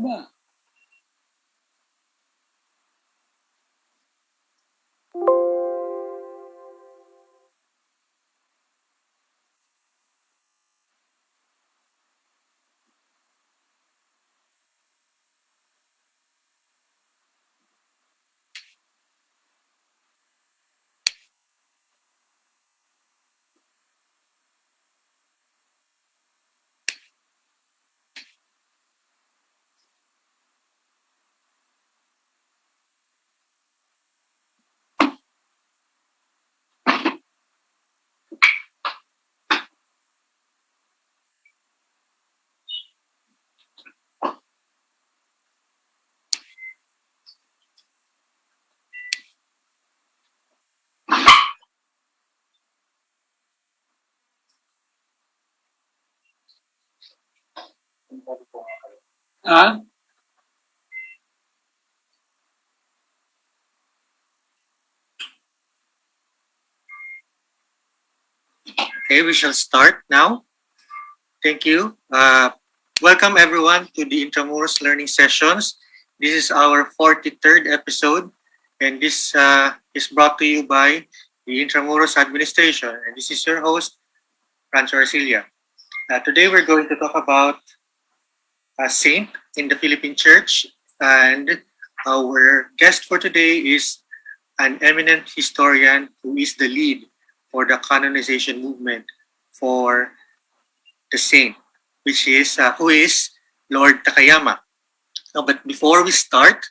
ba? Ah? Okay, we shall start now. Thank you. Welcome everyone to the Intramuros Learning Sessions. This is our 43rd episode, and this is brought to you by the Intramuros Administration. And this is your host, Rancho Arcilia. Today we're going to talk about a saint in the Philippine Church, and our guest for today is an eminent historian who is the lead for the canonization movement for the saint, which is who is Lord Takayama. But before we start,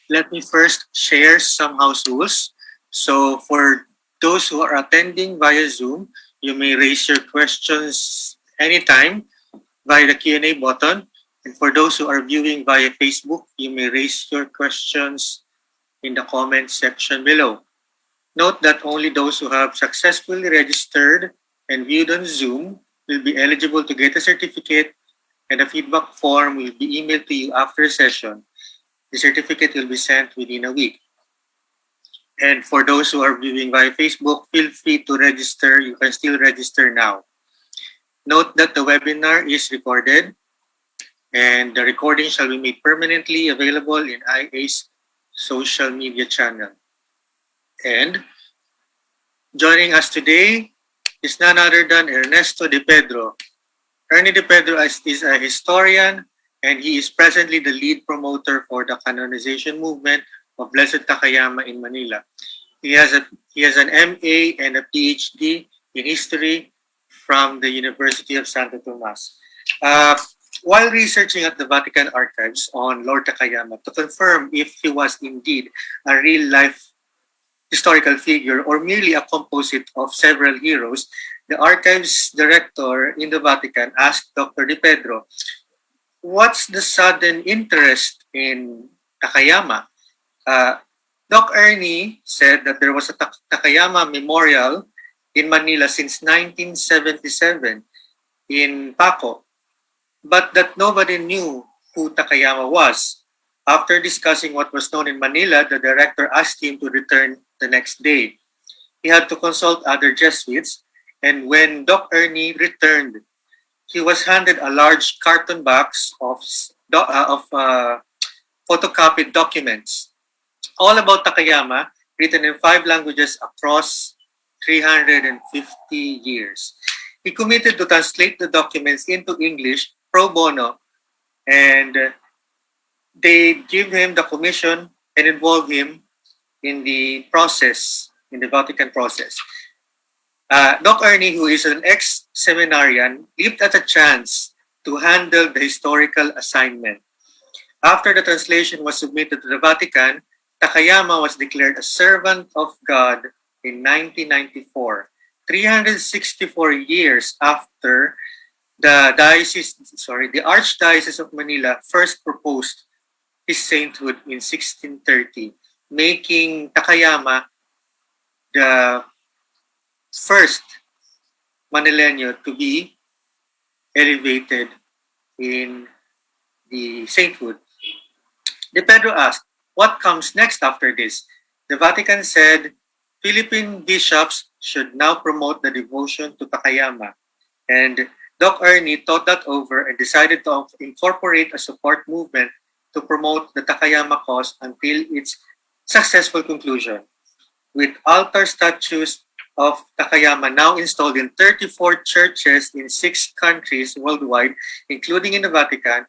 let me first share some house rules. So for those who are attending via Zoom, you may raise your questions anytime via the Q&A button. And for those who are viewing via Facebook, you may raise your questions in the comment section below. Note that only those who have successfully registered and viewed on Zoom will be eligible to get a certificate, and a feedback form will be emailed to you after session. The certificate will be sent within a week. And for those who are viewing via Facebook, feel free to register. You can still register now. Note that the webinar is recorded, and the recording shall be made permanently available in IA's social media channel. And joining us today is none other than Ernesto de Pedro. Ernie de Pedro is a historian, and he is presently the lead promoter for the canonization movement of Blessed Takayama in Manila. He has an MA and a PhD in history from the University of Santo Tomas. While researching at the Vatican archives on Lord Takayama to confirm if he was indeed a real-life historical figure or merely a composite of several heroes, the archives director in the Vatican asked Dr. De Pedro, "What's the sudden interest in Takayama?" Doc Ernie said that there was a Takayama memorial in Manila since 1977 in Paco, but that nobody knew who Takayama was. After discussing what was known in Manila, the director asked him to return the next day. He had to consult other Jesuits, and when Doc Ernie returned, he was handed a large carton box of photocopied documents, all about Takayama, written in 5 languages across 350 years. He committed to translate the documents into English pro bono, and they give him the commission and involve him in the process, in the Vatican process. Doc Ernie, who is an ex-seminarian, leaped at a chance to handle the historical assignment. After the translation was submitted to the Vatican, Takayama was declared a servant of God in 1994, 364 years after the Archdiocese of Manila first proposed his sainthood in 1630, making Takayama the first Manileño to be elevated in the sainthood. De Pedro asked, "What comes next after this?" The Vatican said, "Philippine bishops should now promote the devotion to Takayama, and Doc Ernie thought that over and decided to incorporate a support movement to promote the Takayama cause until its successful conclusion. With altar statues of Takayama now installed in 34 churches in 6 countries worldwide, including in the Vatican,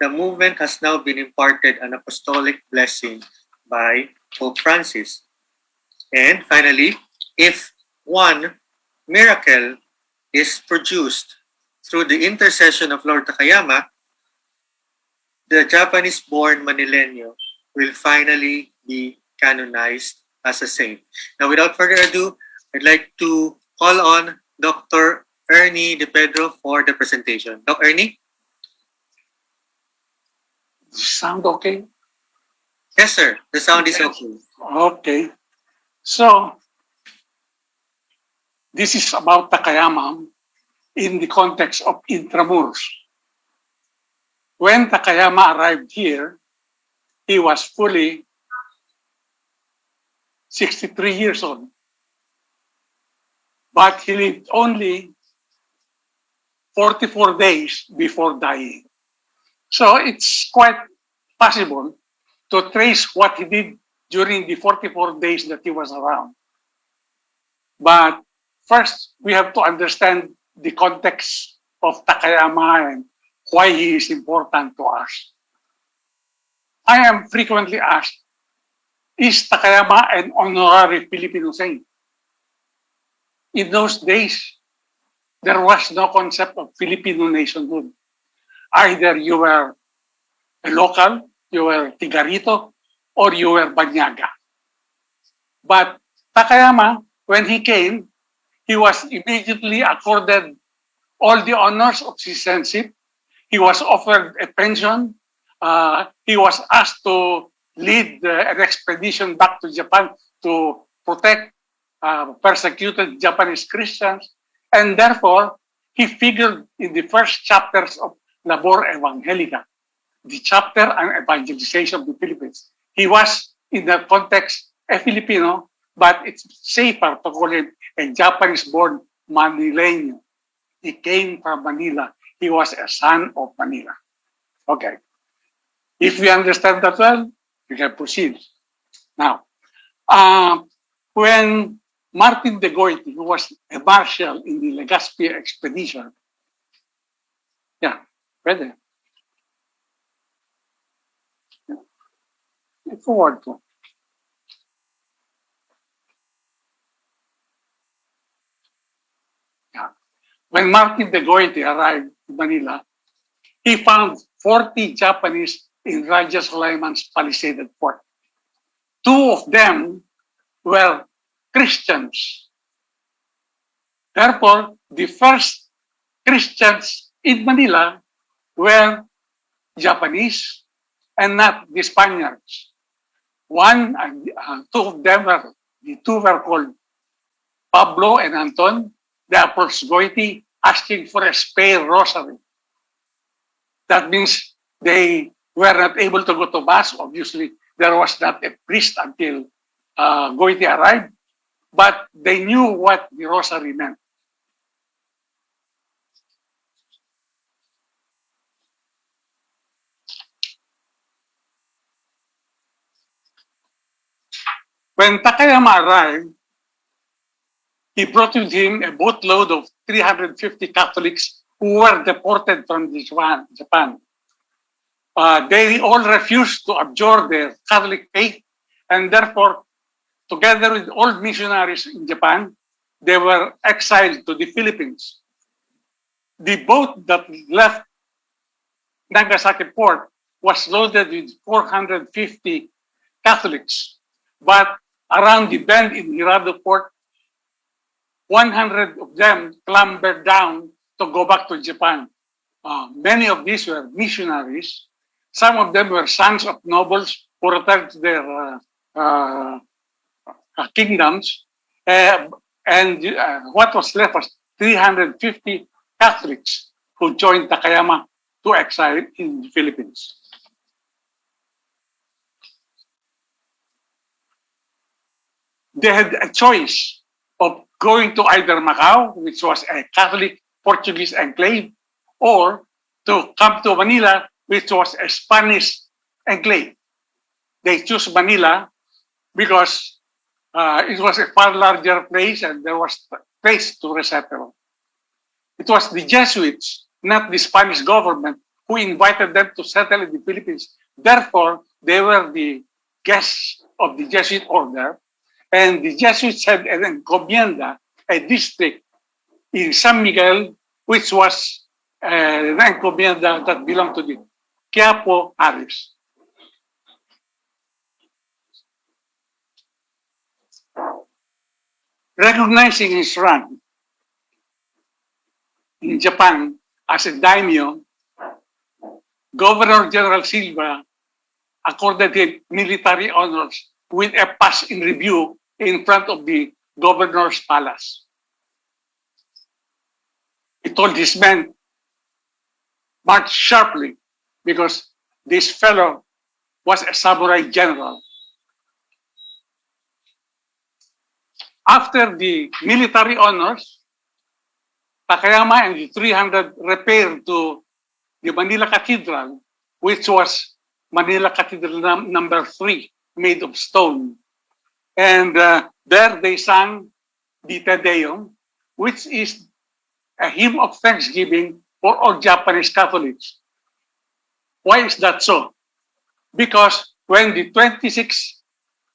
the movement has now been imparted an apostolic blessing by Pope Francis. And finally, if one miracle is produced through the intercession of Lord Takayama, the Japanese-born Manileño will finally be canonized as a saint. Now, without further ado, I'd like to call on Dr. Ernie De Pedro for the presentation. Dr. Ernie? Sound okay? Yes, sir. The sound is okay. Okay. So, this is about Takayama in the context of Intramuros. When Takayama arrived here, he was fully 63 years old. But he lived only 44 days before dying. So it's quite possible to trace what he did during the 44 days that he was around. But first, we have to understand the context of Takayama and why he is important to us. I am frequently asked, is Takayama an honorary Filipino saint? In those days, there was no concept of Filipino nationhood. Either you were a local, you were Tigarito, or you were Banyaga. But Takayama, when he came, he was immediately accorded all the honors of citizenship. He was offered a pension. He was asked to lead an expedition back to Japan to protect persecuted Japanese Christians. And therefore, he figured in the first chapters of Labor Evangelica, the chapter on evangelization of the Philippines. He was, in that context, a Filipino, but it's safer to call him a Japanese-born Manileño. He came from Manila. He was a son of Manila. Okay. If we understand that well, we can proceed. Now, when Martin de Goiti, who was a marshal in the Legazpi expedition, ready? Forward to. When Martin de Goiti arrived in Manila, he found 40 Japanese in Raja Sulaiman's palisaded fort. 2 of them were Christians. Therefore, the first Christians in Manila were Japanese and not the Spaniards. 2 of them were, the 2 were called Pablo and Anton. They approached Goiti asking for a spare rosary. That means they were not able to go to Mass. Obviously, there was not a priest until Goiti arrived, but they knew what the rosary meant. When Takayama arrived, he brought with him a boatload of 350 Catholics who were deported from Japan. They all refused to abjure their Catholic faith, and therefore, together with old missionaries in Japan, they were exiled to the Philippines. The boat that left Nagasaki port was loaded with 450 Catholics, but around the bend in Hirado port, 100 of them clambered down to go back to Japan. Many of these were missionaries. Some of them were sons of nobles who returned to their kingdoms. And what was left was 350 Catholics who joined Takayama to exile in the Philippines. They had a choice of going to either Macau, which was a Catholic Portuguese enclave, or to come to Manila, which was a Spanish enclave. They chose Manila because it was a far larger place and there was place to resettle. It was the Jesuits, not the Spanish government, who invited them to settle in the Philippines. Therefore, they were the guests of the Jesuit order, and the Jesuits had an encomienda, a district in San Miguel, which was an encomienda that belonged to the Quiapo Parish. Recognizing his rank in Japan as a daimyo, Governor General Silva accorded him military honors with a pass in review in front of the governor's palace. He told his men, march sharply, because this fellow was a samurai general. After the military honors, Takayama and the 300 repaired to the Manila Cathedral, which was Manila Cathedral number 3, made of stone. And there they sang the Te Deum, which is a hymn of thanksgiving for all Japanese Catholics. Why is that so? Because when the 26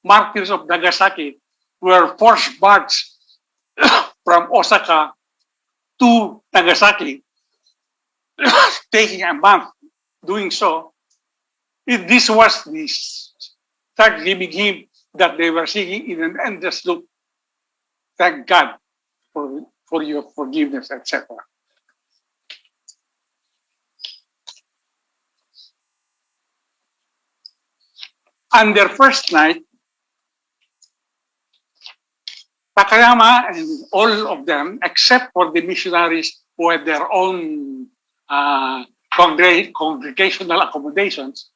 martyrs of Nagasaki were forced marched from Osaka to Nagasaki, taking a month doing so, this was the thanksgiving hymn that they were singing in an endless loop. Thank God for your forgiveness, etc. On their first night, Takayama and all of them, except for the missionaries who had their own congregational accommodations,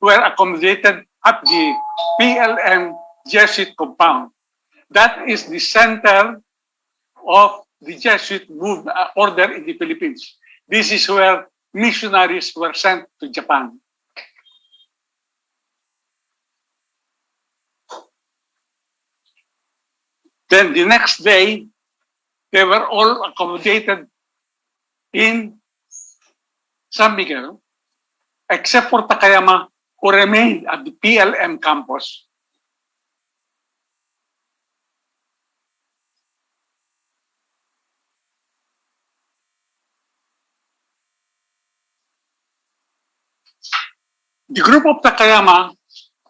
were accommodated at the PLM Jesuit compound. That is the center of the Jesuit order in the Philippines. This is where missionaries were sent to Japan. Then the next day, they were all accommodated in San Miguel, except for Takayama, who remained at the PLM campus. The group of Takayama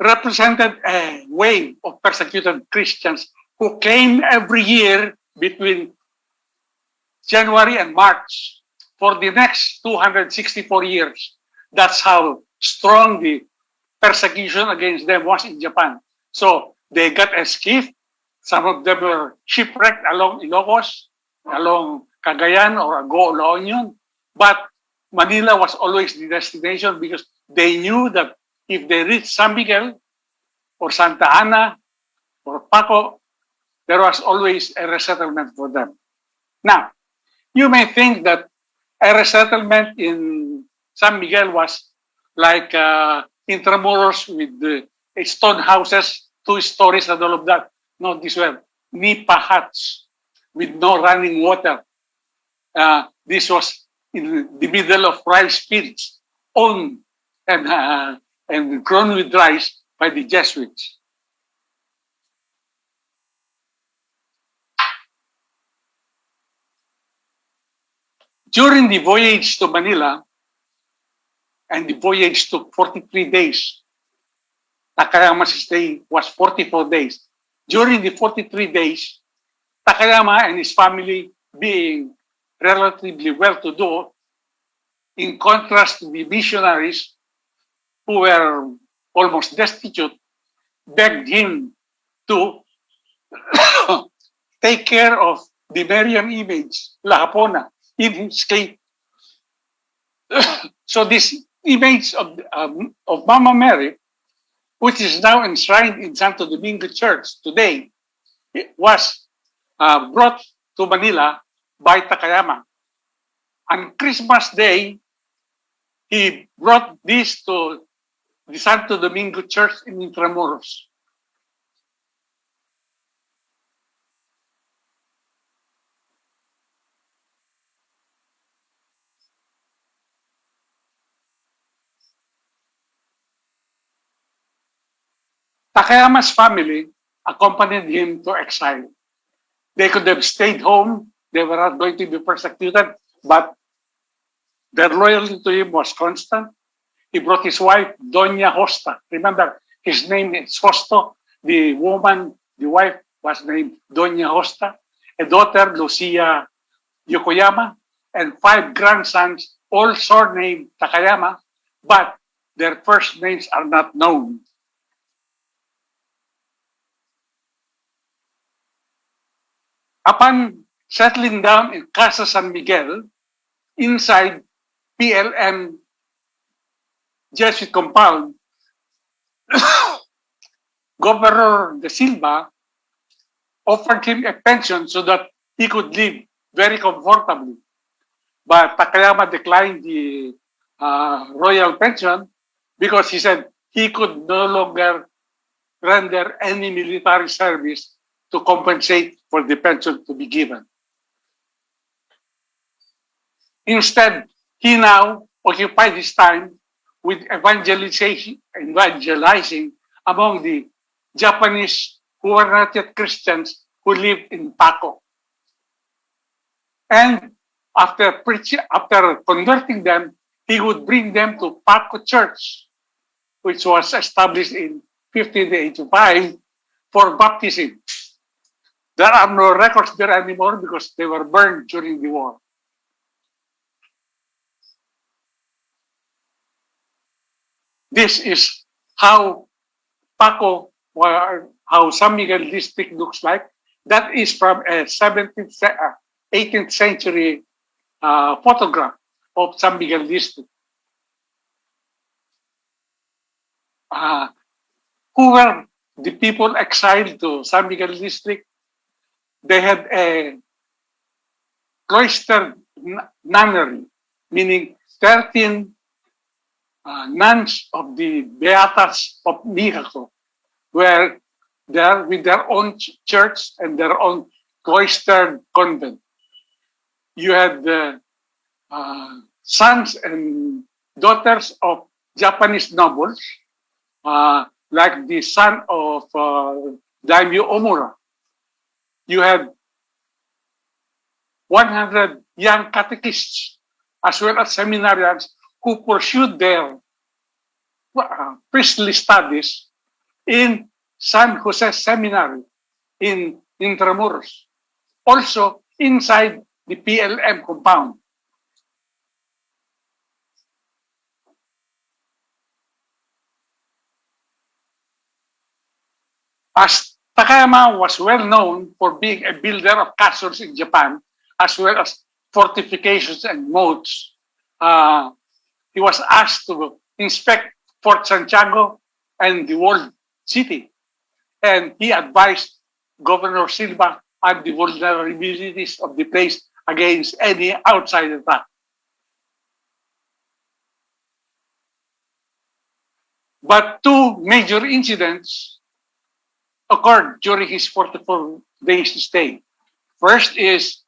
represented a wave of persecuted Christians who came every year between January and March for the next 264 years. That's how strong the persecution against them was in Japan. So they got a skiff. Some of them were shipwrecked along Ilocos, along Cagayan or Agoo, La Union. But Manila was always the destination because they knew that if they reached San Miguel or Santa Ana or Paco, there was always a resettlement for them. Now, you may think that a resettlement in San Miguel was like Intramuros with the stone houses, 2 stories and all of that. No, these were nipa huts with no running water. This was in the middle of rice fields, owned and grown with rice by the Jesuits. During the voyage to Manila, and the voyage took 43 days, Takayama's stay was 44 days. During the 43 days, Takayama and his family, being relatively well-to-do, in contrast to the missionaries who were almost destitute, begged him to take care of the Marian image, La Hapona, in his cave. So this image of Mama Mary, which is now enshrined in Santo Domingo Church today, it was brought to Manila by Takayama. On Christmas Day, he brought this to the Santo Domingo Church in Intramuros. Takayama's family accompanied him to exile. They could have stayed home. They were not going to be persecuted, but their loyalty to him was constant. He brought his wife, Doña Hosta. Remember, his name is Hosto. The woman, the wife, was named Doña Hosta. A daughter, Lucia Yokoyama, and 5 grandsons, all surnamed Takayama, but their first names are not known. Upon settling down in Casa San Miguel, inside PLM Jesuit compound, Governor De Silva offered him a pension so that he could live very comfortably. But Takayama declined the royal pension because he said he could no longer render any military service to compensate for the pension to be given. Instead, he now occupied his time with evangelizing among the Japanese who were not yet Christians who lived in Paco. And after converting them, he would bring them to Paco Church, which was established in 1585 for baptism. There are no records there anymore because they were burned during the war. This is how Paco, or how San Miguel district looks like. That is from a 18th century photograph of San Miguel district. Who were the people exiled to San Miguel district? They had a cloistered nunnery, meaning 13 nuns of the Beatas of Miracle were there with their own church and their own cloistered convent. You had the sons and daughters of Japanese nobles, like the son of Daimyo Omura. You had 100 young catechists as well as seminarians who pursued their priestly studies in San Jose Seminary in Intramuros, also inside the PLM compound. As Takayama was well known for being a builder of castles in Japan, as well as fortifications and moats, he was asked to inspect Fort Santiago and the walled city. And he advised Governor Silva on the vulnerabilities of the place against any outside attack. But 2 major incidents occurred during his 44 days stay. First is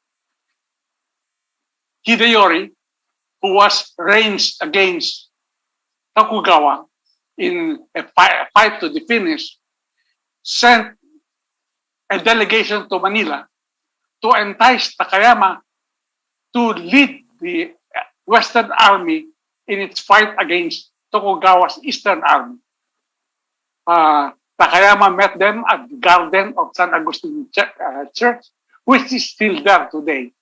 Hideyori, who was ranged against Tokugawa in a fight to the finish, sent a delegation to Manila to entice Takayama to lead the Western Army in its fight against Tokugawa's Eastern Army. Takayama met them at the garden of San Agustin Church, which is still there today.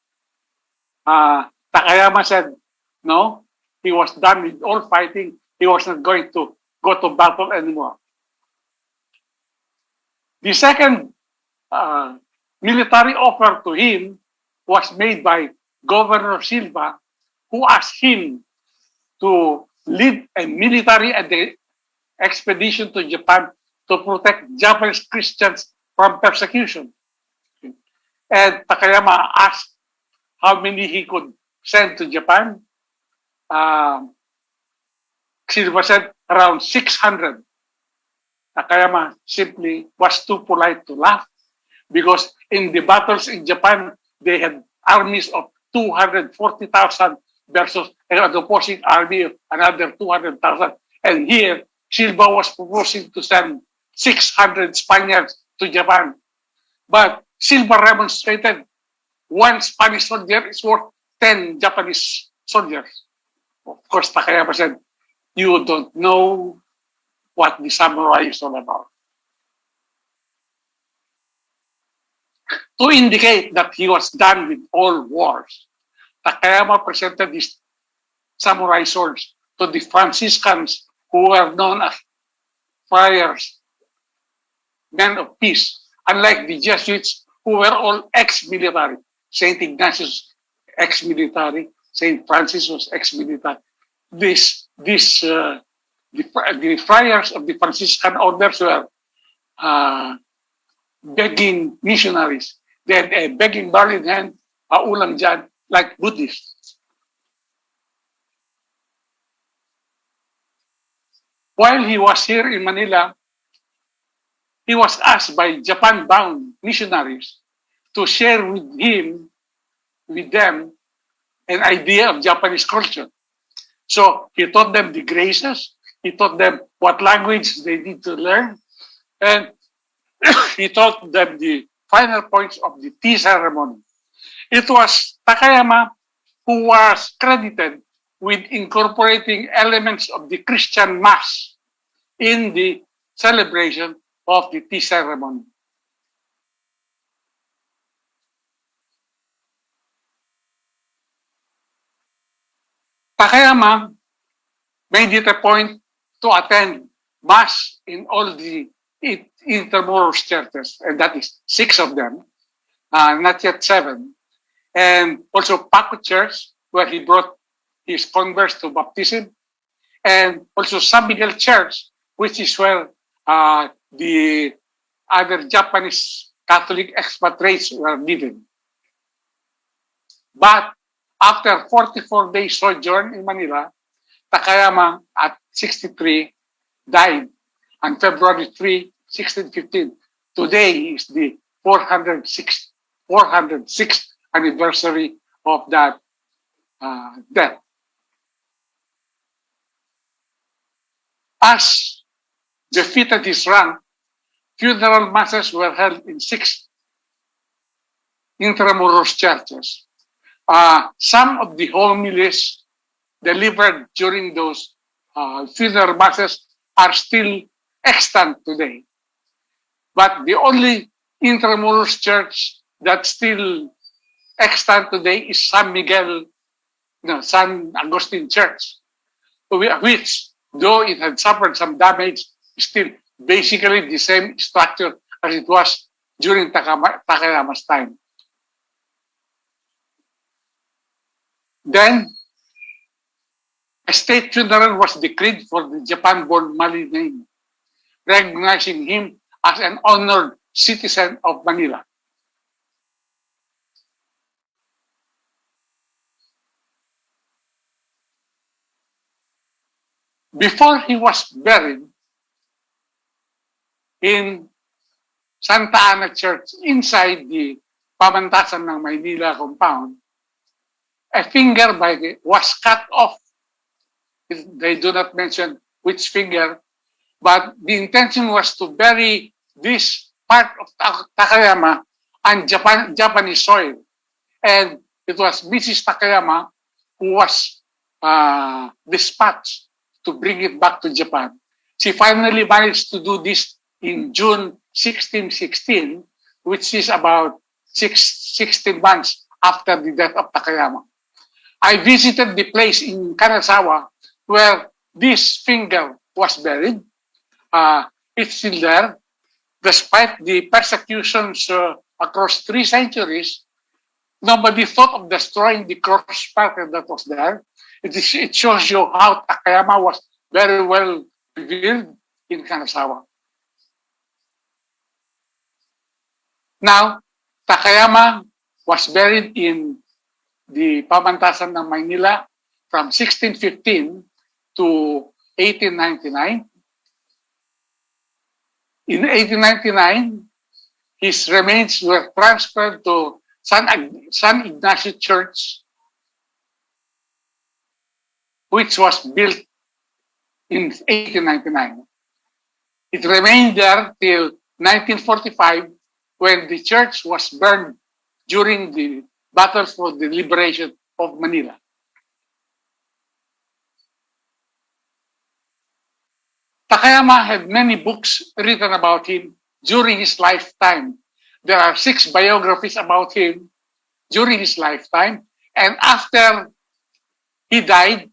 Takayama said, no, he was done with all fighting. He was not going to go to battle anymore. The second military offer to him was made by Governor Silva, who asked him to lead a military expedition to Japan to protect Japanese Christians from persecution. And Takayama asked how many he could sent to Japan, Silva said around 600. Takayama simply was too polite to laugh because in the battles in Japan, they had armies of 240,000 versus an opposing army of another 200,000. And here, Silva was proposing to send 600 Spaniards to Japan. But Silva demonstrated one Spanish soldier is worth 10 Japanese soldiers. Of course, Takayama said, you don't know what the samurai is all about. To indicate that he was done with all wars, Takayama presented his samurai swords to the Franciscans who were known as friars, men of peace, unlike the Jesuits who were all ex-military. Saint Ignatius ex-military, Saint Francis was ex-military. The friars of the Franciscan orders were begging missionaries. They had a begging bowl in hand, ulam dyan, like Buddhists. While he was here in Manila, he was asked by Japan-bound missionaries to share with them, an idea of Japanese culture. So he taught them the graces, he taught them what language they need to learn, and he taught them the final points of the tea ceremony. It was Takayama who was credited with incorporating elements of the Christian Mass in the celebration of the tea ceremony. Takayama made it a point to attend Mass in all the Intramuros churches, and that is 6 of them, not yet 7. And also Paco Church, where he brought his converts to baptism, and also San Miguel Church, which is where the other Japanese Catholic expatriates were living. But after 44 days sojourn in Manila, Takayama, at 63, died on February 3, 1615. Today is the 406th anniversary of that death. As befitted his rank, funeral masses were held in 6 Intramuros churches. Some of the homilies delivered during those funeral masses are still extant today. But the only Intramuros church that's still extant today is San Agustin Church, which, though it had suffered some damage, is still basically the same structure as it was during Takayama's time. Then, a state funeral was decreed for the Japan-born Manileño, recognizing him as an honored citizen of Manila. Before he was buried in Santa Ana Church inside the Pamantasan ng Maynila compound, a finger was cut off. They do not mention which finger, but the intention was to bury this part of Takayama on Japanese soil. And it was Mrs. Takayama who was dispatched to bring it back to Japan. She finally managed to do this in June 1616, which is about 16 months after the death of Takayama. I visited the place in Kanazawa where this finger was buried. It's still there. Despite the persecutions across 3 centuries, nobody thought of destroying the cross marker that was there. It shows you how Takayama was very well revered in Kanazawa. Now, Takayama was buried in the pamantasan ng Manila from 1615 to 1899. In 1899, his remains were transferred to San Ignacio Church, which was built in 1899. It remained there till 1945, when the church was burned during the battle for the liberation of Manila. Takayama had many books written about him during his lifetime. There are 6 biographies about him during his lifetime. And after he died,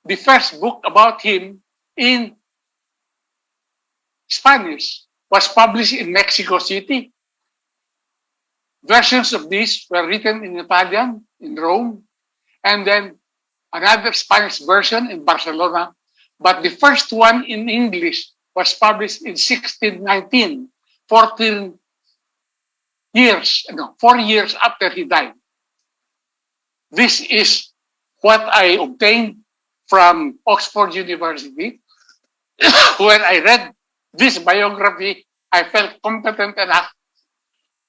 the first book about him in Spanish was published in Mexico City. Versions of this were written in Italian in Rome, and then another Spanish version in Barcelona. But the first one in English was published in 1619, 4 years after he died. This is what I obtained from Oxford University. When I read this biography, I felt competent enough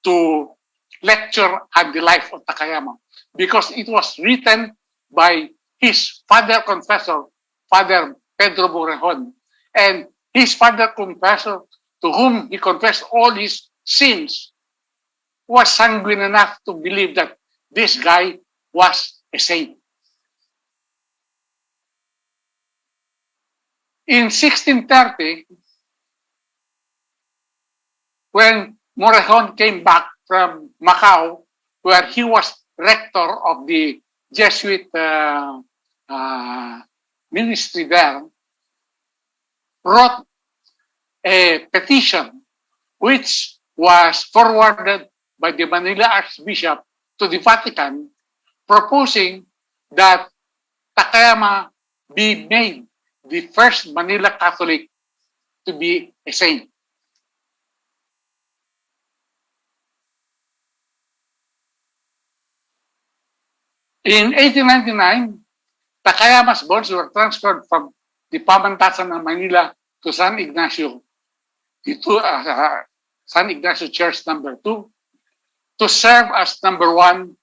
to lecture on the life of Takayama, because it was written by his father confessor, Father Pedro Borrejon, and his father confessor, to whom he confessed all his sins, was sanguine enough to believe that this guy was a saint. In 1630, when Morejon came back from Macau, where he was rector of the Jesuit ministry there, wrote a petition which was forwarded by the Manila Archbishop to the Vatican, proposing that Takayama be made the first Manila Catholic to be a saint. In 1899, Takayama's bones were transferred from the pamantasan ng Manila to San Ignacio, San Ignacio Church number 2, to serve as number 1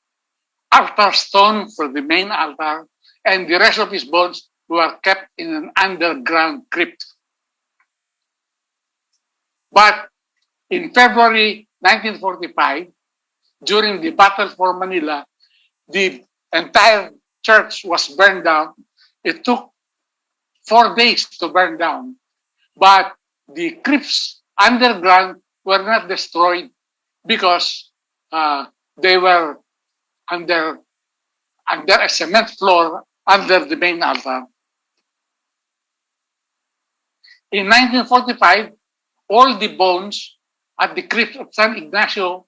altar stone for the main altar, and the rest of his bones were kept in an underground crypt. But in February 1945, during the battle for Manila, the entire church was burned down. It took 4 days to burn down, but the crypts underground were not destroyed because they were under a cement floor under the main altar. In 1945, all the bones at the crypt of San Ignacio,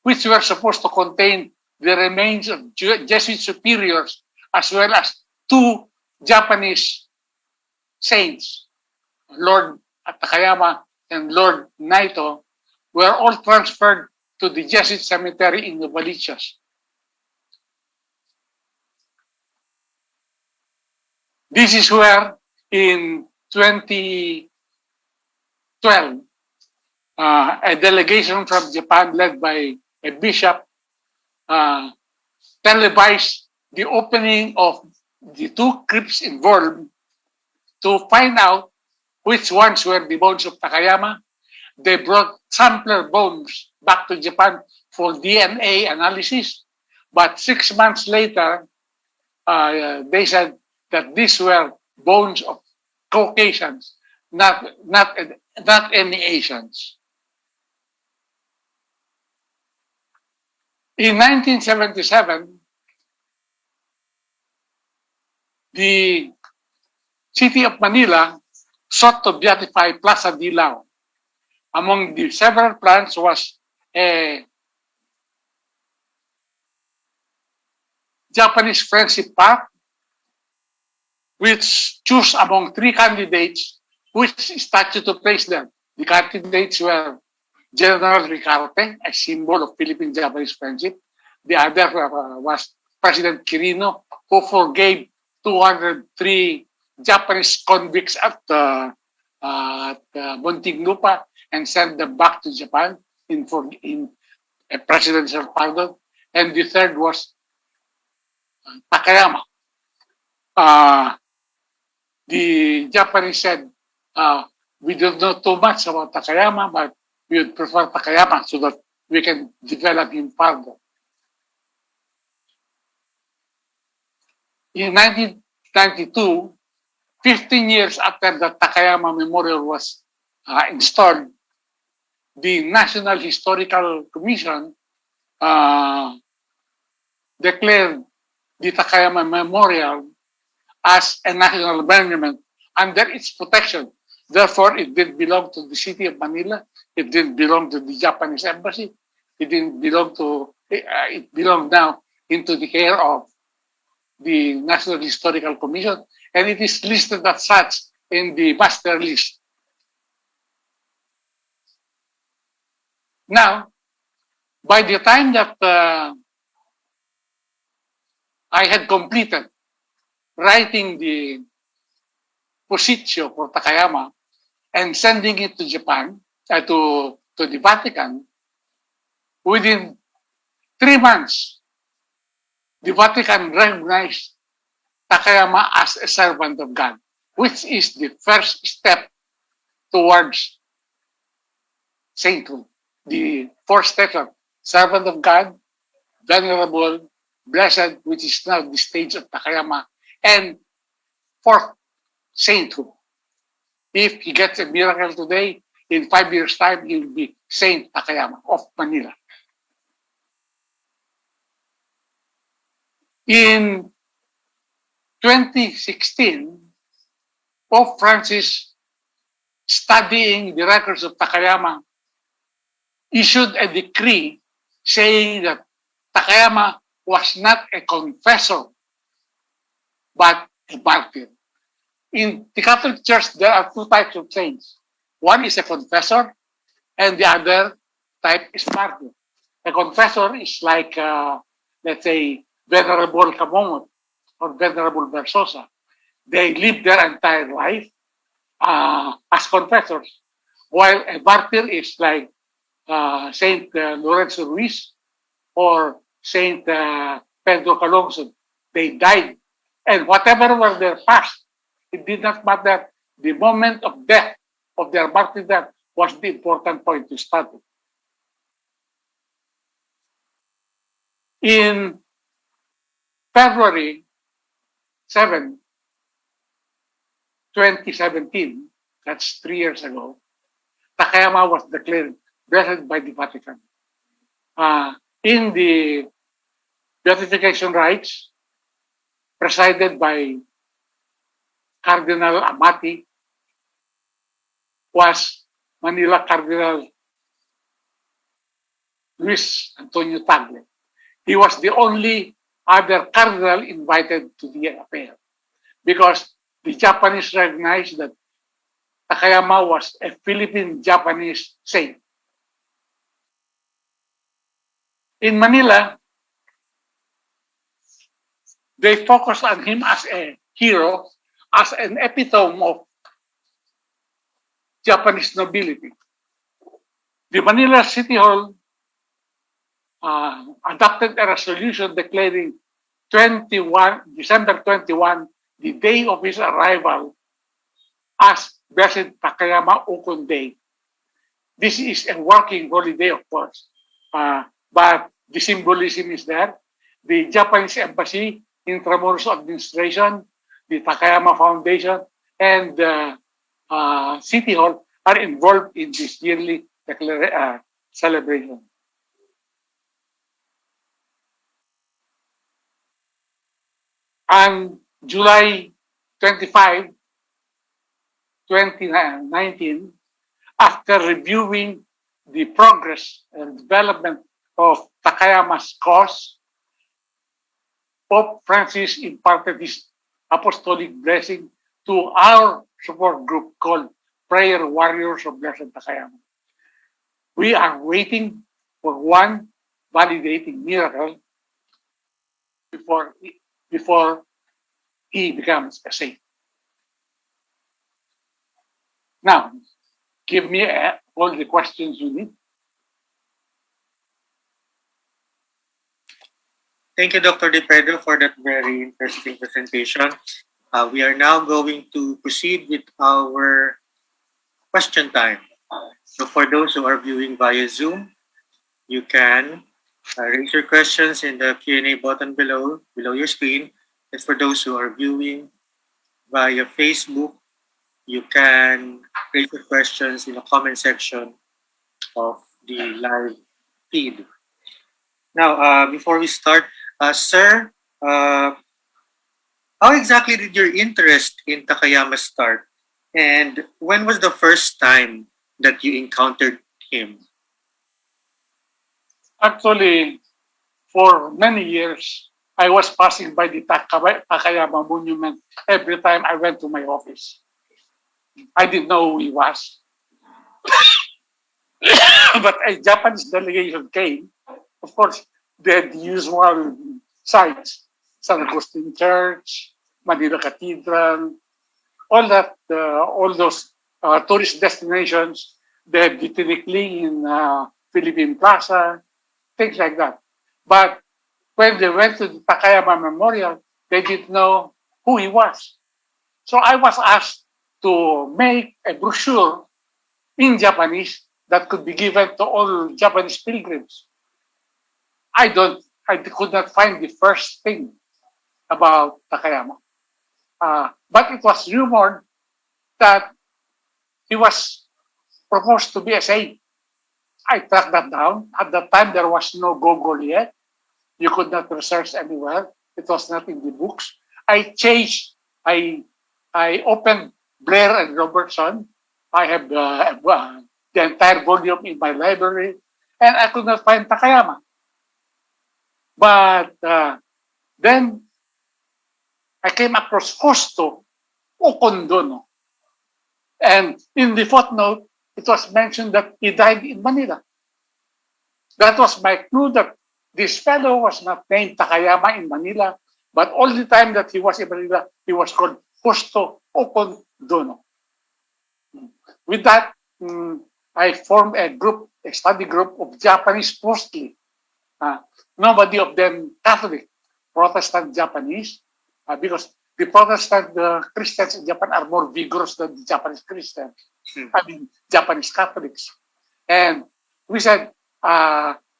which were supposed to contain the remains of Jesuit superiors as well as 2 Japanese saints, Lord Takayama and Lord Naito, were all transferred to the Jesuit cemetery in Novaliches. This is where in 2012, a delegation from Japan led by a bishop televised the opening of the 2 crypts involved to find out which ones were the bones of Takayama. They brought sampler bones back to Japan for DNA analysis. But 6 months later, they said that these were bones of Caucasians, not any Asians. In 1977, the city of Manila sought to beatify Plaza Dilao. Among the several plans was a Japanese Friendship Park, which chose among 3 candidates which statue to place them. The candidates were General Ricarte, a symbol of Philippine-Japanese friendship, The other was President Quirino, who forgave 203 Japanese convicts at Muntinlupa and sent them back to Japan in a presidential pardon. And the third was Takayama. The Japanese said, we don't know too much about Takayama, but we would prefer Takayama so that we can develop him further. In 1992, 15 years after the Takayama Memorial was installed, the National Historical Commission declared the Takayama Memorial as a national monument under its protection. Therefore, it didn't belong to the city of Manila. It didn't belong to the Japanese embassy. It didn't belong to, it belonged now into the care of the National Historical Commission, and it is listed as such in the master list. Now, by the time that I had completed writing the positio for Takayama and sending it to Japan, to the Vatican, within 3 months, the Vatican recognized Takayama as a servant of God, which is the first step towards sainthood. The 4 steps are servant of God, venerable, blessed, which is now the stage of Takayama, and 4th, sainthood. If he gets a miracle today, in 5 years' time, he will be Saint Takayama of Manila. In 2016, Pope Francis, studying the records of Takayama, issued a decree saying that Takayama was not a confessor, but a martyr. In the Catholic Church, there are 2 types of saints. One is a confessor, and the other type is martyr. A confessor is like, let's say, Venerable Camomot or Venerable Versosa. They live their entire life as confessors, while a martyr is like Saint Lorenzo Ruiz or Saint Pedro Calongson. They died, and whatever was their past, it did not matter. The moment of death, of their martyrdom, was the important point to study. In February 7, 2017, that's 3 years ago, Takayama was declared blessed by the Vatican. In the beatification rites, presided by Cardinal Amati, was Manila Cardinal Luis Antonio Tagle. He was the only other cardinal invited to the affair because the Japanese recognized that Takayama was a Philippine-Japanese saint. In Manila, they focused on him as a hero, as an epitome of Japanese nobility. The Manila City Hall adopted a resolution declaring December 21, the day of his arrival, as Blessed Takayama Ukon Day. This is a working holiday, of course, but the symbolism is there. The Japanese Embassy, Intramuros Administration, the Takayama Foundation, and the City Hall are involved in this yearly celebration. On July 25, 2019, after reviewing the progress and development of Takayama's cause, Pope Francis imparted his apostolic blessing to our support group called Prayer Warriors of Blessed Takayama. We are waiting for one validating miracle before before he becomes a saint. Now, give me all the questions you need. Thank you, Dr. De Pedro, for that very interesting presentation. We are now going to proceed with our question time. So for those who are viewing via Zoom, you can raise your questions in the Q&A button below your screen. And for those who are viewing via Facebook, you can raise your questions in the comment section of the live feed. Now, before we start, sir, how exactly did your interest in Takayama start? And when was the first time that you encountered him? Actually, for many years, I was passing by the Takayama monument every time I went to my office. I didn't know who he was. But a Japanese delegation came. Of course, they had the usual sites, San Agustin Church, Manila Cathedral, all those tourist destinations. They had the Tinikling in Philippine Plaza, things like that. But when they went to the Takayama Memorial, they didn't know who he was. So I was asked to make a brochure in Japanese that could be given to all Japanese pilgrims. I could not find the first thing about Takayama. But it was rumored that he was proposed to be a saint. I tracked that down. At that time, there was no Google yet. You could not research anywhere. It was not in the books. I changed. I opened Blair and Robertson. I have the entire volume in my library, and I could not find Takayama. But then I came across Justo Ukon doon. And in the footnote, it was mentioned that he died in Manila. That was my clue that this fellow was not named Takayama in Manila, but all the time that he was in Manila, he was called Justo Ukon Dono. With that, I formed a study group of Japanese mostly. Nobody of them Catholic, Protestant Japanese, because the Protestant Christians in Japan are more vigorous than the Japanese Christians. I mean, Japanese Catholics. And we said,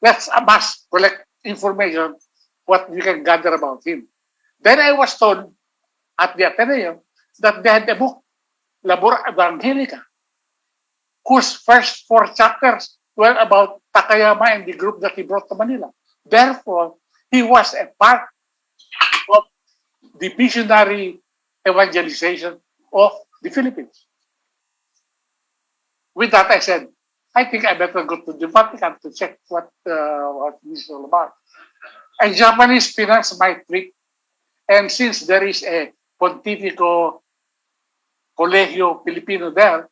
let's amass, collect information, what we can gather about him. Then I was told at the Ateneo that they had a book, Labor Evangelica, whose first 4 chapters were about Takayama and the group that he brought to Manila. Therefore, he was a part of the missionary evangelization of the Philippines. With that, I said, I think I better go to the Vatican to check what this is all about. A Japanese financed my trip, and since there is a Pontifico Colegio Filipino there,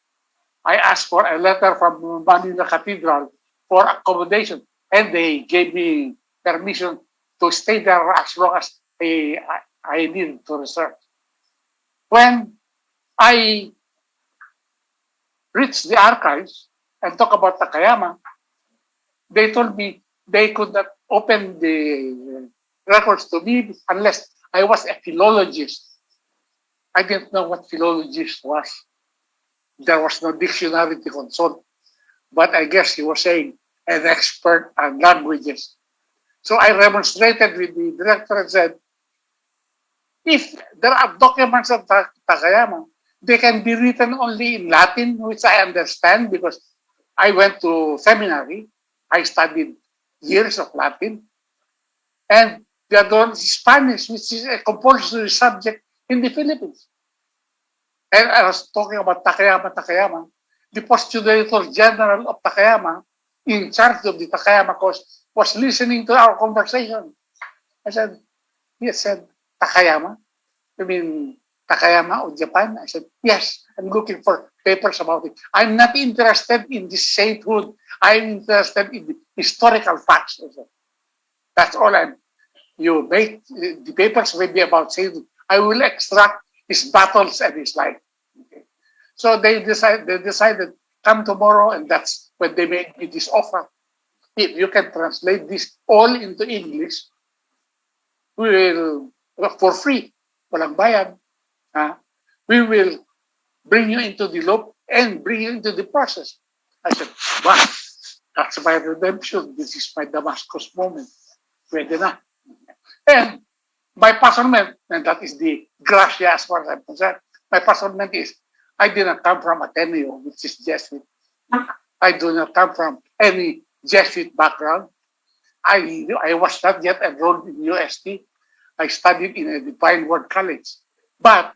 I asked for a letter from Manila Cathedral for accommodation, and they gave me permission to stay there as long as I needed to research. When I reached the archives and talk about Takayama, they told me they could not open the records to me unless I was a philologist. I didn't know what philologist was. There was no dictionary to consult. But I guess he was saying an expert on languages. So I remonstrated with the director and said, if there are documents of Takayama, they can be written only in Latin, which I understand because I went to seminary. I studied years of Latin. And the other one is Spanish, which is a compulsory subject in the Philippines. And I was talking about Takayama. The postulator general of Takayama, in charge of the Takayama cause, was listening to our conversation. I said, he said, Takayama? You mean Takayama of Japan? I said, yes, I'm looking for papers about it. I'm not interested in the sainthood. I'm interested in the historical facts. That's all I'm. you make the papers may be about saying, I will extract his battles and his life. Okay. So they decided, come tomorrow, and that's when they made me this offer. If you can translate this all into English, we will, for free, walang bayad, we will bring you into the loop and bring you into the process. I said, wow, that's my redemption. This is my Damascus moment. Pwede na. And my puzzlement, and that is the gracia as far as I'm concerned, my puzzlement is, I did not come from Ateneo, which is Jesuit. I do not come from any Jesuit background. I was not yet enrolled in UST. I studied in a Divine Word College. But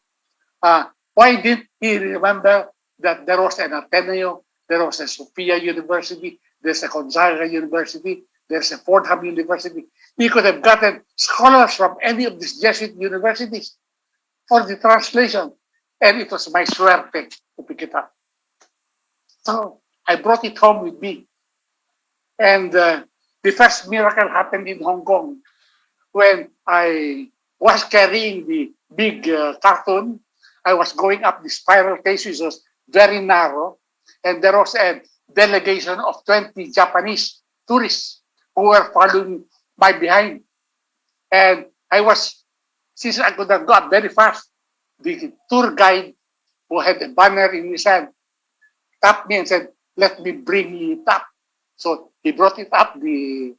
why did he remember that there was an Ateneo, there was a Sophia University, there's a Gonzaga University, there's a Fordham University? He could have gotten scholars from any of these Jesuit universities for the translation. And it was my suerte to pick it up. So I brought it home with me. And the first miracle happened in Hong Kong when I was carrying the big cartoon. I was going up the spiral case, which was very narrow, and there was a delegation of 20 Japanese tourists who were following my behind. And since I could not go up very fast, the tour guide who had a banner in his hand tapped me and said, let me bring it up. So he brought it up the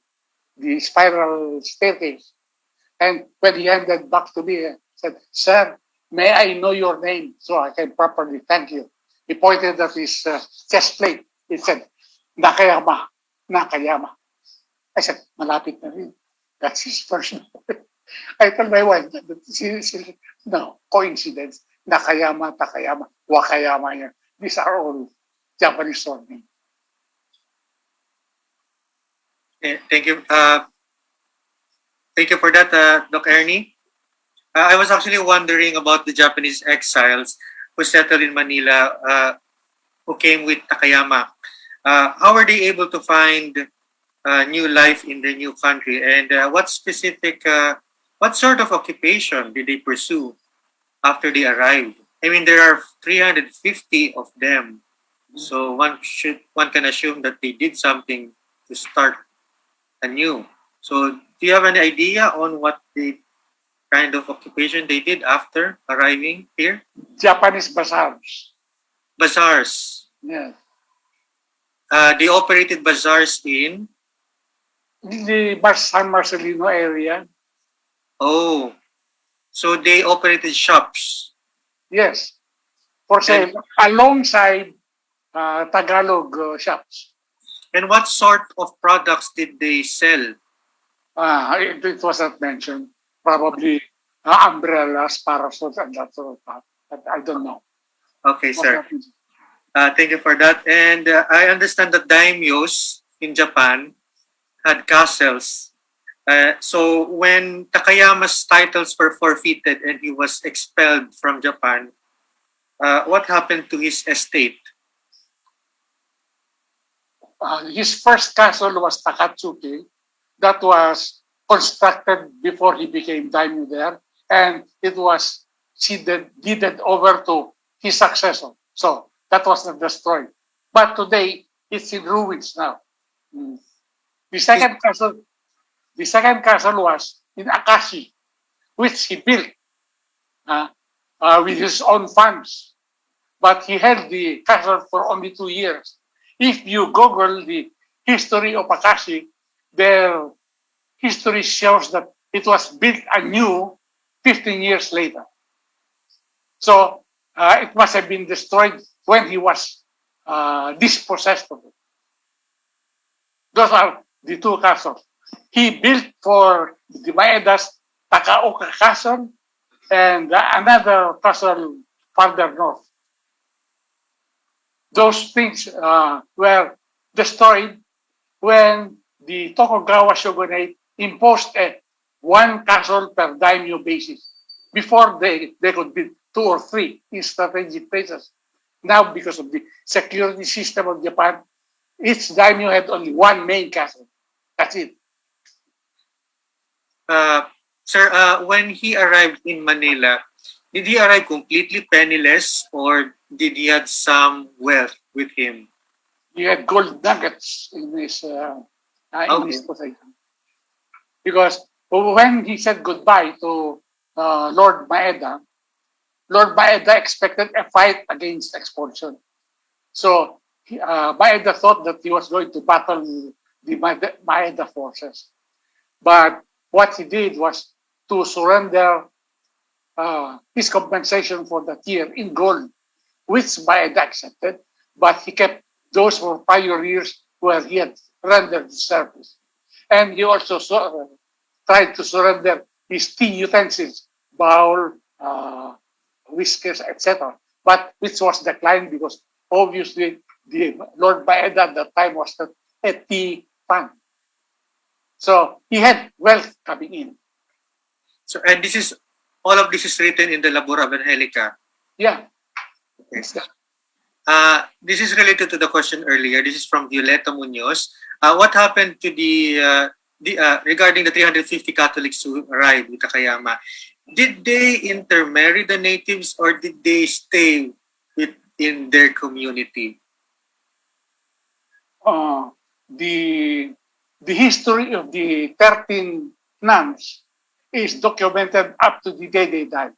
spiral staircase. And when he handed back to me, he said, sir, may I know your name so I can properly thank you? He pointed at his chest plate. He said, Nakayama, Nakayama. I said, malapit na rin. That's his first name. I told my wife, she, no, coincidence. Nakayama, Takayama, Wakayama. Yan. These are all Japanese surnames. Thank you. Thank you for that, Doc Ernie. I was actually wondering about the Japanese exiles who settled in Manila, who came with Takayama. How were they able to find new life in their new country? And what sort of occupation did they pursue after they arrived? I mean, there are 350 of them. So one can assume that they did something to start anew. So do you have any idea on what the kind of occupation they did after arriving here? Japanese bazaars. Bazaars. Yes. They operated bazaars in? The San Marcelino area. Oh, so they operated shops. Yes. For sale, alongside Tagalog shops. And what sort of products did they sell? It was not mentioned. Probably umbrellas, parasols, and that sort of stuff. But I don't know. Okay, sir. Thank you for that. And I understand that daimyos in Japan had castles. So when Takayama's titles were forfeited and he was expelled from Japan, what happened to his estate? His first castle was Takatsuki. That was constructed before he became daimyo there, and it was deeded over to his successor. So that was not destroyed. But today, it's in ruins now. The second castle was in Akashi, which he built with his own funds. But he held the castle for only 2 years. If you Google the history of Akashi, their history shows that it was built anew 15 years later. So it must have been destroyed when he was dispossessed of it. Those are the two castles. He built for the Maedas Takaoka Castle and another castle farther north. Those things were destroyed when the Tokugawa shogunate imposed a one castle per daimyo basis. Before they could build 2 or 3 in strategic places. Now, because of the security system of Japan, each daimyo had only one main castle. That's it. Sir, when he arrived in Manila, did he arrive completely penniless or did he have some wealth with him? He had gold nuggets in Okay. his possession. Because when he said goodbye to Lord Maeda, Lord Maeda expected a fight against expulsion. So Maeda thought that he was going to battle the Maeda forces. But what he did was to surrender his compensation for that year in gold, which Maeda accepted, but he kept those for prior years where he had rendered service. And he also tried to surrender his tea utensils, bowl, whiskers, etc. But which was declined because obviously the Lord Maeda at that time was not a tea fan. So he had wealth coming in. So, and this is all of this is written in the Labor Evangelica. Yeah. Okay. This is related to the question earlier. This is from Violeta Munoz. What happened to regarding the 350 Catholics who arrived with Takayama? Did they intermarry the natives or did they stay within their community? The history of the 13 nuns is documented up to the day they died.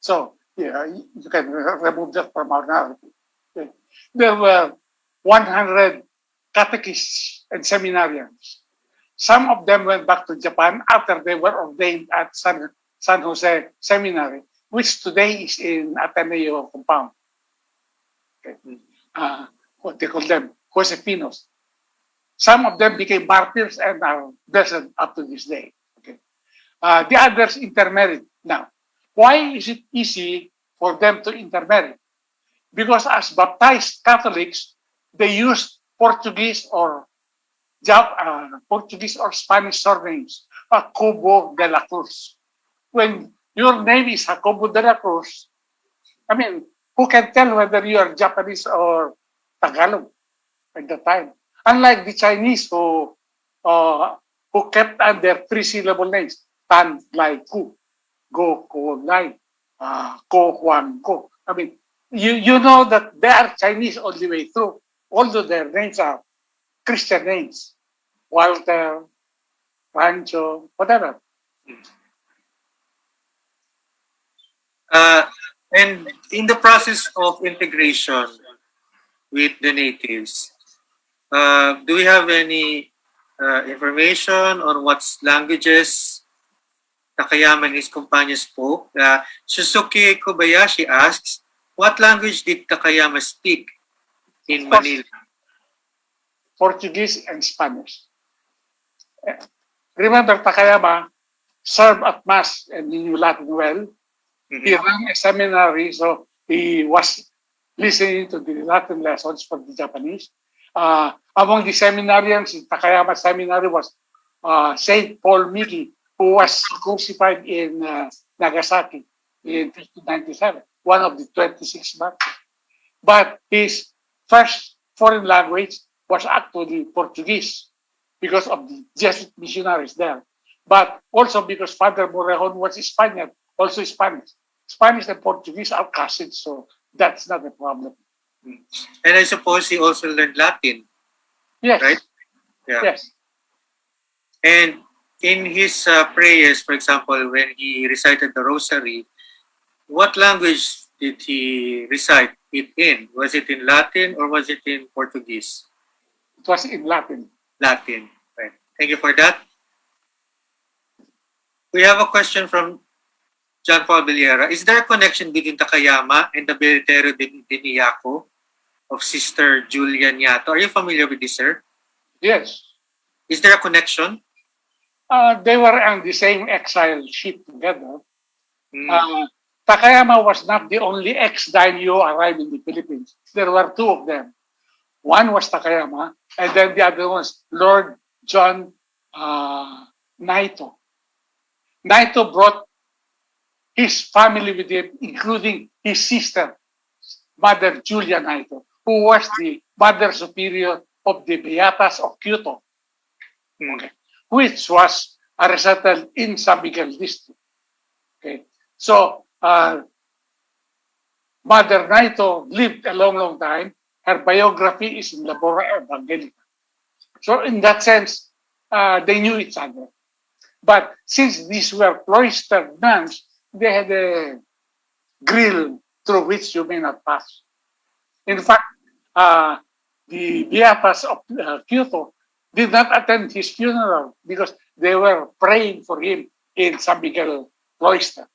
So yeah, you can remove that from our narrative. Okay. There were 100 catechists and seminarians. Some of them went back to Japan after they were ordained at San Jose Seminary, which today is in Ateneo compound. Okay. What they call them, Josefinos. Some of them became martyrs and are blessed up to this day. Okay. The others intermarried. Now, why is it easy for them to intermarry? Because as baptized Catholics, they used Portuguese or Spanish surnames, Jacobo de la Cruz. When your name is Jacobo de la Cruz, I mean, who can tell whether you are Japanese or Tagalog at the time? Unlike the Chinese who kept their three-syllable names, Tan Lai Ku, Go Ko Lai, Ko Huang Ko. I mean, you know that they are Chinese all the way through, although their names are Christian names, Walter, Rancho, whatever. And in the process of integration with the natives, do we have any information on what languages Takayama and his companions spoke? Suzuki Kobayashi asks, what language did Takayama speak in Manila? Portuguese and Spanish. Remember, Takayama served at Mass and he knew Latin well. He ran a seminary, so he was listening to the Latin lessons for the Japanese. Among the seminarians in Takayama Seminary was Saint Paul Miki, who was crucified in Nagasaki in 1597, one of the 26 martyrs. But his first foreign language was actually Portuguese because of the Jesuit missionaries there. But also because Father Morejon was Spaniard, also Spanish. Spanish and Portuguese are cousins, so that's not a problem. And I suppose he also learned Latin. Yes. Right? Yeah. Yes. And in his prayers, for example, when he recited the Rosary, what language did he recite it in? Was it in Latin or was it in Portuguese? It was in Latin. Latin. Right. Thank you for that. We have a question from John Paul Villera. Is there a connection between Takayama and the Bertero de Niaco of Sister Julia Niato? Are you familiar with this, sir? Yes. Is there a connection? They were on the same exile ship together. Takayama was not the only ex-daimyo arrived in the Philippines. There were two of them. One was Takayama, and then the other was Lord John Naito. Naito brought his family with him, including his sister, Mother Julia Naito, who was the Mother Superior of the Beatas of Kyoto, okay, which was are settled in San Miguel district. Okay, so Mother Naito lived a long, long time. Her biography is in Labora Evangelica. So in that sense, they knew each other. But since these were cloistered nuns, they had a grill through which you may not pass. In fact, uh, the Beatas of Kyoto did not attend his funeral because they were praying for him in San Miguel cloister.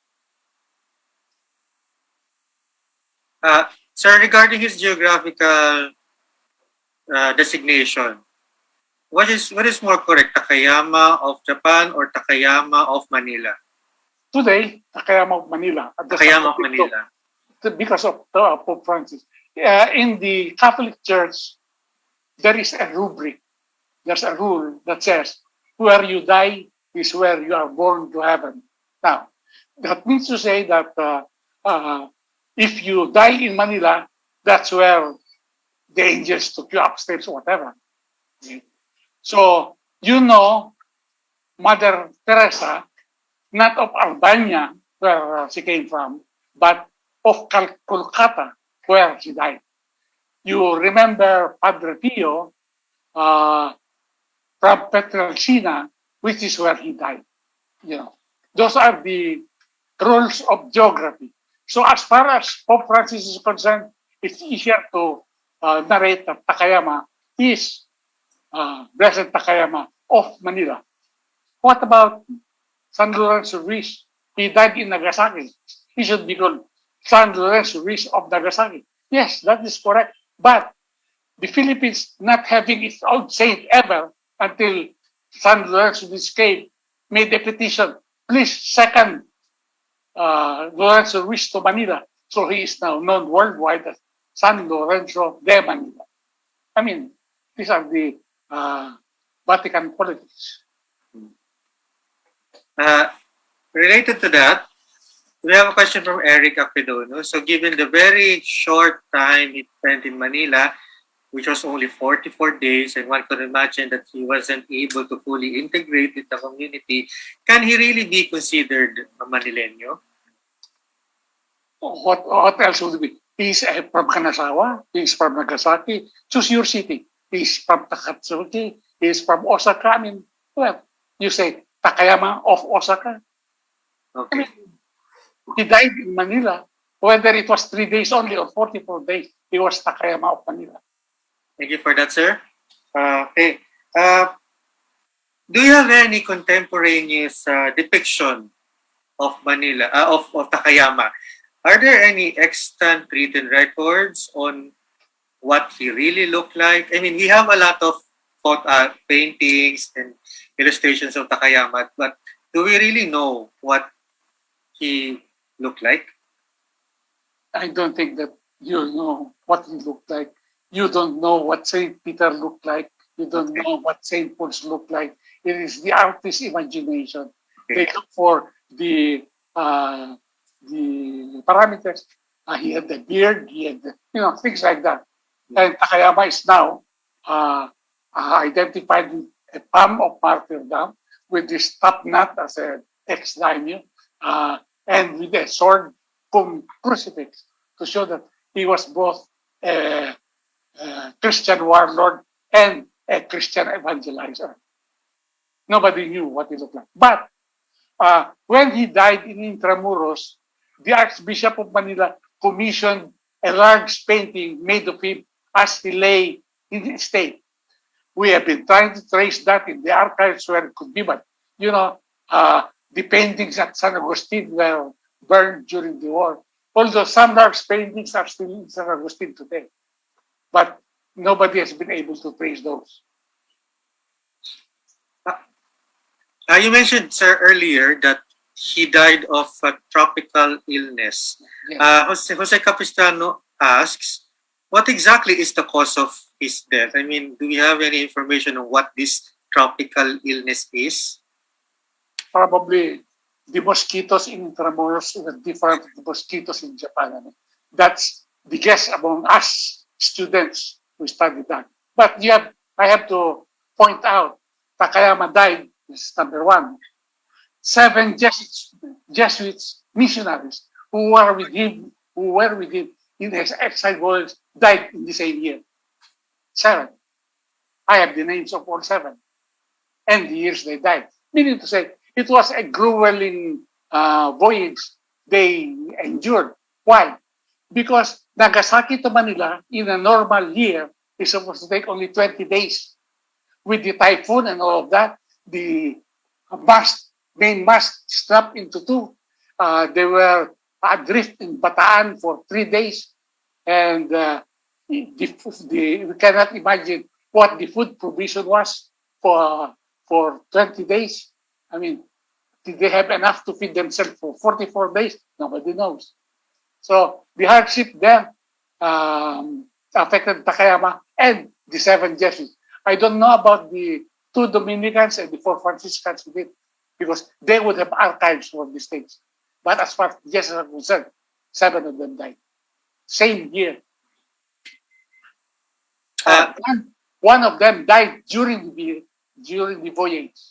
Sir, regarding his geographical designation, what is more correct, Takayama of Japan or Takayama of Manila? Today, Takayama of Manila. Takayama of Manila. Because of Pope Francis. In the Catholic Church, there is a rubric. There's a rule that says, where you die is where you are born to heaven. Now, that means to say that if you die in Manila, that's where the angels took you upstairs or whatever. Okay. So, Mother Teresa, not of Albania, where she came from, but of Kolkata, where she died. You remember Padre Pio from Petrelcina, which is where he died. Those are the rules of geography. So as far as Pope Francis is concerned, it's easier to narrate that Takayama is Blessed Takayama of Manila. What about San Lorenzo Ruiz? He died in Nagasaki. He should be called San Lorenzo Ruiz of Nagasaki. Yes, that is correct. But the Philippines not having its own saint ever until San Lorenzo Ruiz came, made a petition, please second Lorenzo Ruiz to Manila. So he is now known worldwide as San Lorenzo de Manila. I mean, these are the Vatican politics. Related to that, we have a question from Eric Aquidono. So given the very short time he spent in Manila, which was only 44 days, and one could imagine that he wasn't able to fully integrate with the community, can he really be considered a Manileño? What else would it be? He's from Kanazawa, he's from Nagasaki. Choose your city. He's from Takatsuki, he's from Osaka. I mean, well, you say Takayama of Osaka. Okay. I mean, he died in Manila. Whether it was 3 days only or 44 days, he was Takayama of Manila. Thank you for that, sir. Okay. Do you have any contemporaneous depiction of Manila, of Takayama? Are there any extant written records on what he really looked like? I mean, we have a lot of paintings and illustrations of Takayama, but do we really know what he looked like? I don't think that you know what he looked like. You don't know what Saint Peter looked like. You don't know what Saint Paul's looked like. It is the artist's imagination. Okay. They look for the parameters. He had the beard. He had things like that. And Takayama is now identified with a palm of martyrdom with this top knot as an ex-daimyo and with a sword cum crucifix to show that he was both a Christian warlord and a Christian evangelizer. Nobody knew what he looked like. But when he died in Intramuros, the Archbishop of Manila commissioned a large painting made of him as he lay in his state. We have been trying to trace that in the archives where it could be, but the paintings at San Agustin were burned during the war. Although some large paintings are still in San Agustin today, but nobody has been able to trace those. You mentioned, sir, earlier that he died of a tropical illness. Yes. Jose Capistrano asks, what exactly is the cause of his death? I mean, do we have any information on what this tropical illness is? Probably the mosquitoes in Intramuros were different from the mosquitoes in Japan. I mean, that's the guess among us students who studied that. But I have to point out, Takayama died This is number one. 7 Jesuits missionaries who were with him in his exile voyage died in the same year. 7. I have the names of all 7 and the years they died. Meaning to say, it was a grueling voyage they endured. Why? Because Nagasaki to Manila in a normal year is supposed to take only 20 days. With the typhoon and all of that, the main mast snapped into two. They were adrift in Bataan for 3 days. And we cannot imagine what the food provision was for 20 days. I mean, did they have enough to feed themselves for 44 days? Nobody knows. So the hardship there affected Takayama and the 7 Jesuits. I don't know about the 2 Dominicans and the 4 Franciscans who did, because they would have archives for these things. But as far as the Jesuits are concerned, 7 of them died. Same year. One of them died during the voyage.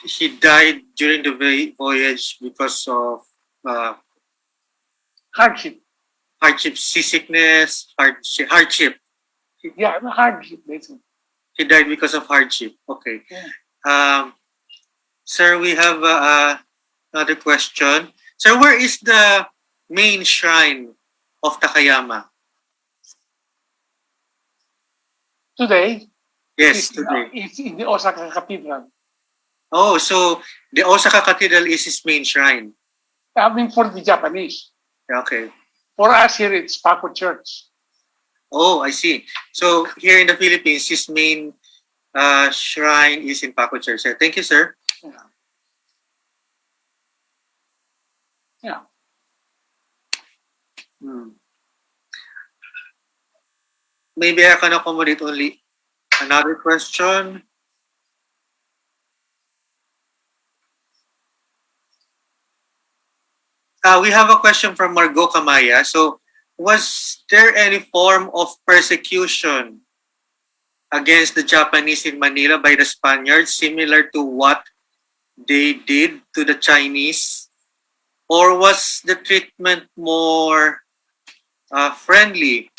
He died during the voyage because of Hardship. Seasickness, hardship. Yeah, hardship, basically. He died because of hardship. Okay. Yeah. Sir, we have another question. Sir, where is the main shrine of Takayama? Today, Yes, today. it's in the Osaka Cathedral. Oh, so the Osaka Cathedral is his main shrine. I mean, for the Japanese. Okay. For us here, it's Paco Church. Oh, I see. So here in the Philippines, his main shrine is in Paco Church. Thank you, sir. Yeah. Maybe I can accommodate only another question. We have a question from Margot Kamaya. So, was there any form of persecution against the Japanese in Manila by the Spaniards, similar to what they did to the Chinese? Or was the treatment more friendly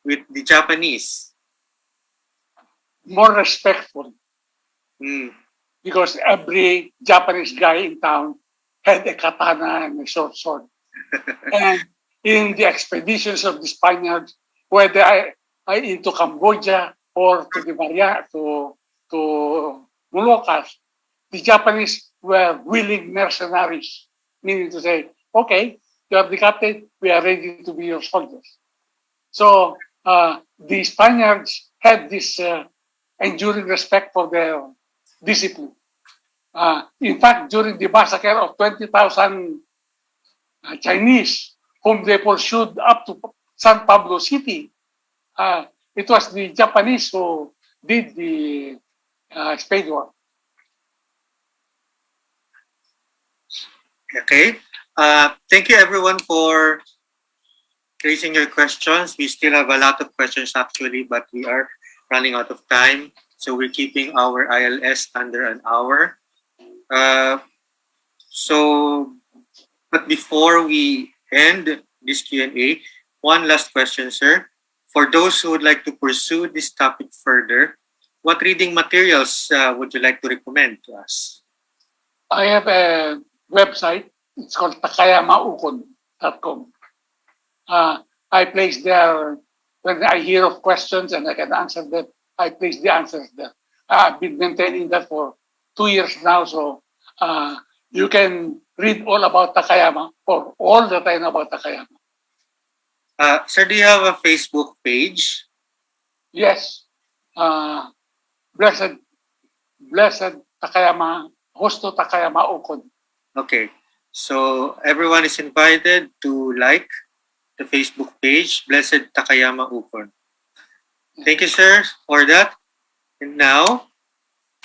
with the Japanese? More respectful. Mm. Because every Japanese guy in town had a katana and a short sword. And in the expeditions of the Spaniards, whether I into Cambodia or to the to Moluccas, the Japanese were willing mercenaries, meaning to say, okay, you are the captain, we are ready to be your soldiers. So the Spaniards had this enduring respect for their discipline. In fact, during the massacre of 20,000 Chinese, whom they pursued up to San Pablo City, it was the Japanese who did the spade war. Okay. Thank you, everyone, for raising your questions. We still have a lot of questions, actually, but we are running out of time. So we're keeping our ILS under an hour. But before we end this Q&A, one last question, sir. For those who would like to pursue this topic further, what reading materials would you like to recommend to us? I have a website. It's called takayamaukon.com. I place there, when I hear of questions and I can answer them, I place the answers there. I've been maintaining that for 2 years now, so you can read all about Takayama, or all that I know about Takayama. Sir, do you have a Facebook page? Yes. Blessed Takayama, Hosto Takayama Ukon. Okay. So everyone is invited to like the Facebook page, Blessed Takayama Ukon. Thank you, sir, for that. And now,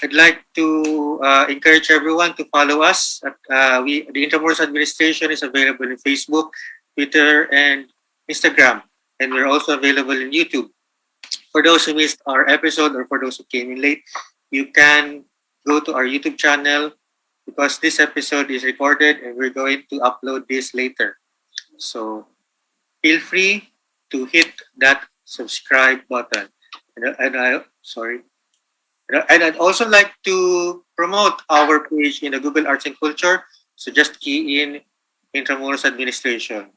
I'd like to encourage everyone to follow us. The Intramuros Administration is available in Facebook, Twitter, and Instagram. And we're also available in YouTube. For those who missed our episode or for those who came in late, you can go to our YouTube channel because this episode is recorded and we're going to upload this later. So feel free to hit that subscribe button. And I'd also like to promote our page in the Google Arts and Culture. So just key in Intramuros Administration.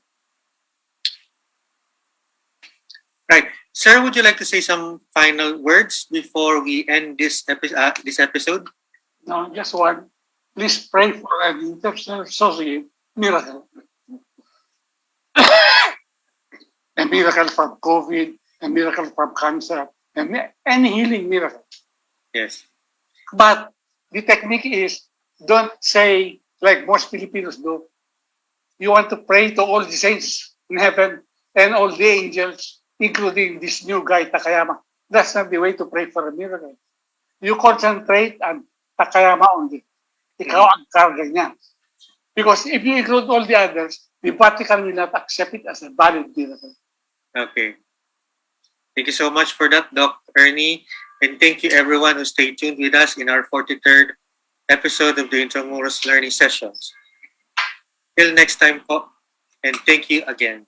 Right. Sir, would you like to say some final words before we end this episode? No, just one. Please pray for an international associate miracle. A miracle from COVID, a miracle from cancer, and any healing miracle. Yes. But the technique is don't say like most Filipinos do. You want to pray to all the saints in heaven and all the angels, including this new guy, Takayama. That's not the way to pray for a miracle. You concentrate on Takayama only. Ikaw ang karga niya. Because if you include all the others, the Vatican will not accept it as a valid miracle. Okay. Thank you so much for that, Doc Ernie. And thank you everyone who stayed tuned with us in our 43rd episode of the Intramuros Learning Sessions. Till next time po, and thank you again.